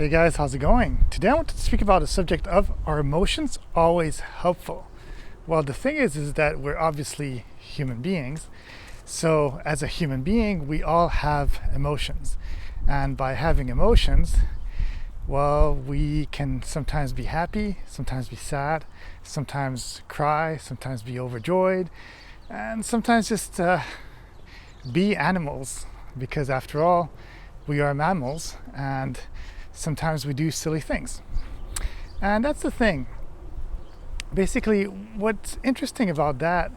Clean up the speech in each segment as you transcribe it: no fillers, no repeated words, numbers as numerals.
Hey guys, how's it going? Today I want to speak about the subject of, are emotions always helpful? Well, the thing is that we're obviously human beings. So as a human being, we all have emotions. And by having emotions, well, we can sometimes be happy, sometimes be sad, sometimes cry, sometimes be overjoyed, and sometimes just be animals. Because after all, we are mammals, and sometimes we do silly things. And that's the thing. Basically, what's interesting about that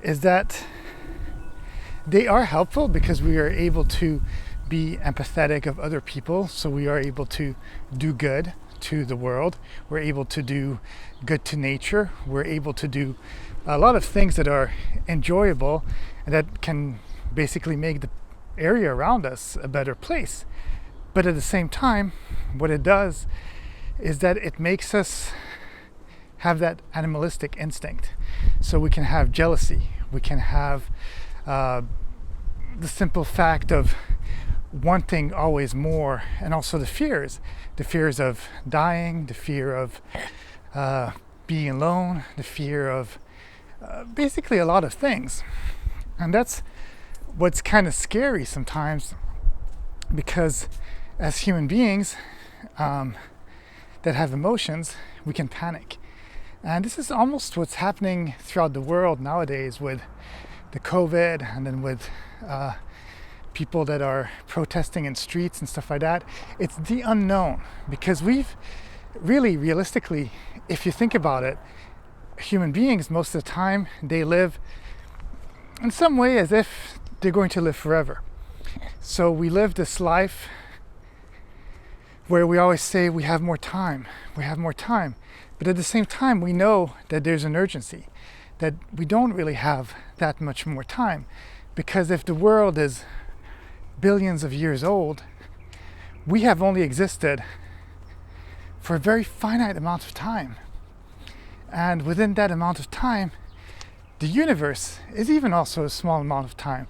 is that they are helpful because we are able to be empathetic of other people. So we are able to do good to the world. We're able to do good to nature. We're able to do a lot of things that are enjoyable and that can basically make the area around us a better place. But at the same time, what it does is that it makes us have that animalistic instinct. So we can have jealousy. We can have the simple fact of wanting always more, and also the fears of dying, the fear of being alone, the fear of basically a lot of things. And that's what's kind of scary sometimes, because as human beings that have emotions, we can panic. And this is almost what's happening throughout the world nowadays with the COVID, and then with people that are protesting in streets and stuff like that. It's the unknown, because we've really, realistically, if you think about it, human beings, most of the time, they live in some way as if they're going to live forever. So we live this life where we always say we have more time. But at the same time, we know that there's an urgency, that we don't really have that much more time. Because if the world is billions of years old, we have only existed for a very finite amount of time. And within that amount of time, the universe is even also a small amount of time,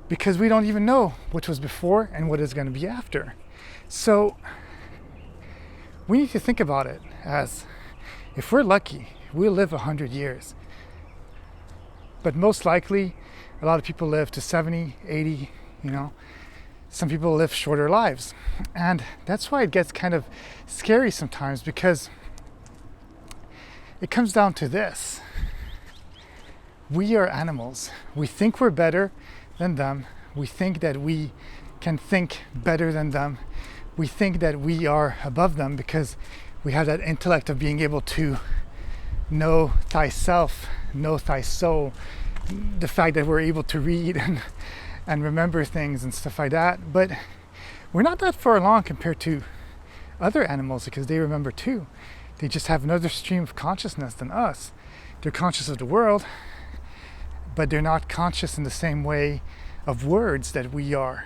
because we don't even know what was before and what is going to be after. So we need to think about it as, if we're lucky, we'll live 100 years. But most likely, a lot of people live to 70, 80, Some people live shorter lives. And that's why it gets kind of scary sometimes, because it comes down to this. We are animals. We think we're better than them. We think that we can think better than them. We think that we are above them because we have that intellect of being able to know thyself, know thy soul. The fact that we're able to read and remember things and stuff like that. But we're not that far along compared to other animals, because they remember too. They just have another stream of consciousness than us. They're conscious of the world, but they're not conscious in the same way of words that we are.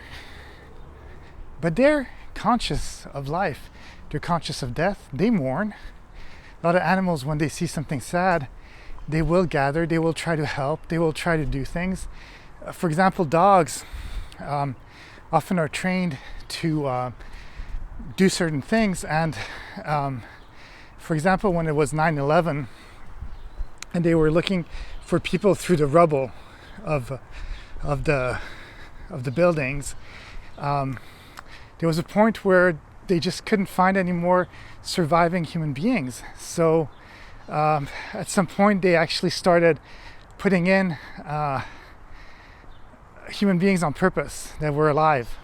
But they're conscious of life. They're conscious of death. They mourn. A lot of animals, when they see something sad, they will gather, they will try to help, they will try to do things. For example, dogs often are trained to do certain things. And for example, when it was 9/11, and they were looking for people through the rubble of the buildings, there was a point where they just couldn't find any more surviving human beings. So at some point, they actually started putting in human beings on purpose that were alive,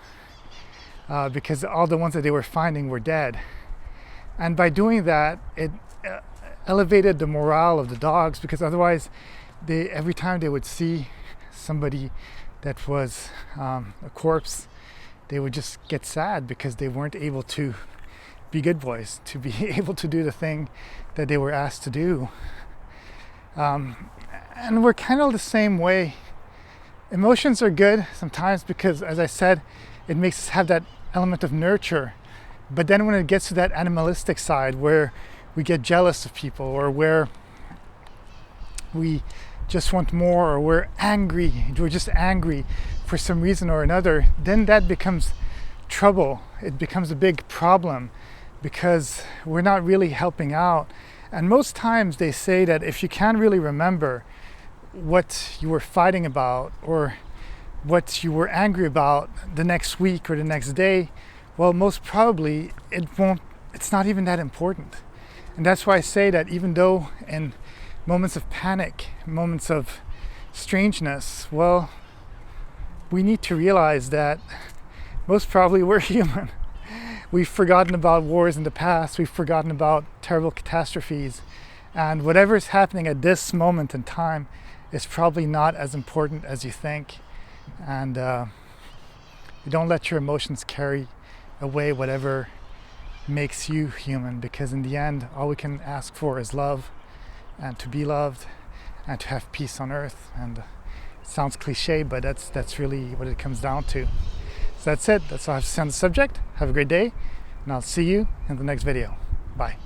because all the ones that they were finding were dead. And by doing that, it elevated the morale of the dogs, because otherwise, every time they would see somebody that was a corpse, they would just get sad because they weren't able to be good boys, to be able to do the thing that they were asked to do. And we're kind of the same way. Emotions are good sometimes because, as I said, it makes us have that element of nurture. But then when it gets to that animalistic side, where we get jealous of people, or where we just want more, or we're just angry for some reason or another, then that becomes trouble. It becomes a big problem because we're not really helping out. And most times they say that if you can't really remember what you were fighting about or what you were angry about the next week or the next day, well, most probably it's not even that important. And that's why I say that even though in moments of panic, moments of strangeness, well, we need to realize that most probably we're human. We've forgotten about wars in the past. We've forgotten about terrible catastrophes. And whatever is happening at this moment in time is probably not as important as you think. And you don't let your emotions carry away whatever makes you human, because in the end, all we can ask for is love and to be loved and to have peace on earth. And it sounds cliche, but that's really what it comes down to. So that's it. That's all I have to say on the subject. Have a great day, and I'll see you in the next video. Bye.